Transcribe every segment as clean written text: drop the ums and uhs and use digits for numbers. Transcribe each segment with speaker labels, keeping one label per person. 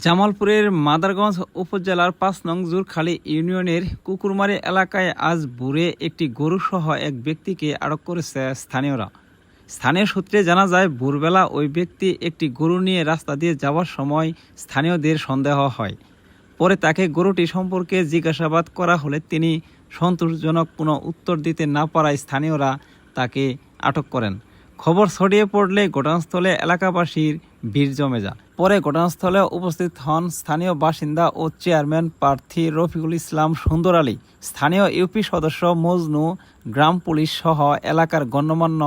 Speaker 1: জামালপুরের মাদারগঞ্জ উপজেলার ৫ নং জোরখালী ইউনিয়নের কুকুরমারি এলাকায় আজ ভোরে একটি গরুসহ এক ব্যক্তিকে আটক করেছে স্থানীয়রা। স্থানীয় সূত্রে জানা যায়, ভোরবেলা ওই ব্যক্তি একটি গরু নিয়ে রাস্তা দিয়ে যাওয়ার সময় স্থানীয়দের সন্দেহ হয়। পরে তাকে গরুটি সম্পর্কে জিজ্ঞাসাবাদ করা হলে তিনি সন্তোষজনক কোনো উত্তর দিতে না পারায় স্থানীয়রা তাকে আটক করেন। খবর ছড়িয়ে পড়লে ঘটনাস্থলে এলাকাবাসীর ভিড় জমে যায়। পরে ঘটনাস্থলে উপস্থিত হন স্থানীয় বাসিন্দা ও চেয়ারম্যান প্রার্থী রফিকুল ইসলাম সুন্দর আলী, স্থানীয় ইউপি সদস্য মজনু, গ্রাম পুলিশ সহ এলাকার গণ্যমান্য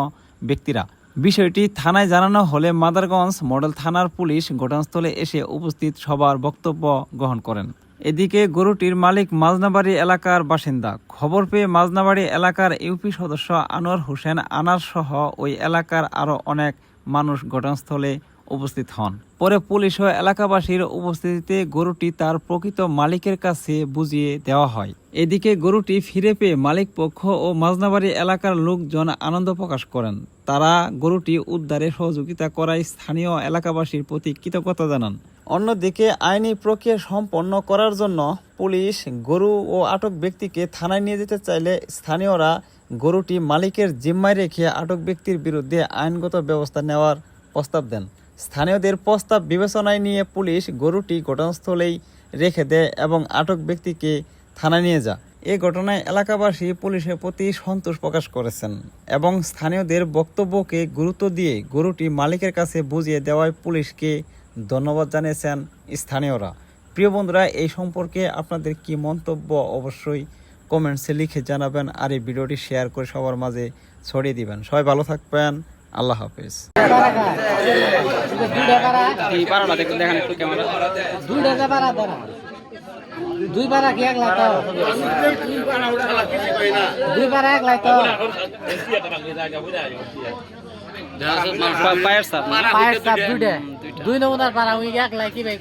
Speaker 1: ব্যক্তিরা। বিষয়টি থানায় জানানো হলে মাদারগঞ্জ মডেল থানার পুলিশ ঘটনাস্থলে এসে উপস্থিত সবার বক্তব্য গ্রহণ করেন। এদিকে গরুটির মালিক মাজনাবাড়ি এলাকার বাসিন্দা। খবর পেয়ে মাজনাবাড়ি এলাকার ইউপি সদস্য আনোয়ার হোসেন আনার সহ ওই এলাকার আরও অনেক মানুষ ঘটনাস্থলে উপস্থিত হন। পরে পুলিশ ও এলাকাবাসীর উপস্থিতিতে গরুটি তার প্রকৃত মালিকের কাছে বুঝিয়ে দেওয়া হয়। এদিকে গরুটি ফিরে পেয়ে মালিক পক্ষ ও মাজনাবাড়ি এলাকার লোকজন আনন্দ প্রকাশ করেন। তারা গরুটি উদ্ধারে সহযোগিতা করায় স্থানীয় এলাকাবাসীর প্রতি কৃতজ্ঞতা জানান। অন্যদিকে আইনি প্রক্রিয়া সম্পন্ন করার জন্য পুলিশ গরু ও আটক ব্যক্তিকে থানায় নিয়ে যেতে চাইলে স্থানীয়রা গরুটি মালিকের জিম্মায় রেখে আটক ব্যক্তির বিরুদ্ধে আইনগত ব্যবস্থা নেওয়ার প্রস্তাব দেন। স্থানীয়দের প্রস্তাব বিবেচনায় নিয়ে পুলিশ গরুটি ঘটনাস্থলেই রেখে দেয় এবং আটক ব্যক্তিকে থানায় নিয়ে যায়। এই ঘটনায় এলাকাবাসী পুলিশের প্রতি সন্তোষ প্রকাশ করেছেন এবং স্থানীয়দের বক্তব্যকে গুরুত্ব দিয়ে গরুটি মালিকের কাছে বুঝিয়ে দেওয়ায় পুলিশকে ধন্যবাদ জানিয়েছেন স্থানীয়রা। প্রিয় বন্ধুরা, এই সম্পর্কে আপনাদের কি মন্তব্য অবশ্যই কমেন্টসে লিখে জানাবেন আর এই ভিডিওটি শেয়ার করে সবার মাঝে ছড়িয়ে দিবেন। সবাই ভালো থাকবেন। আল্লাহ হাফেজ।
Speaker 2: দুই নমুনার পারা এক লাই কি ভাই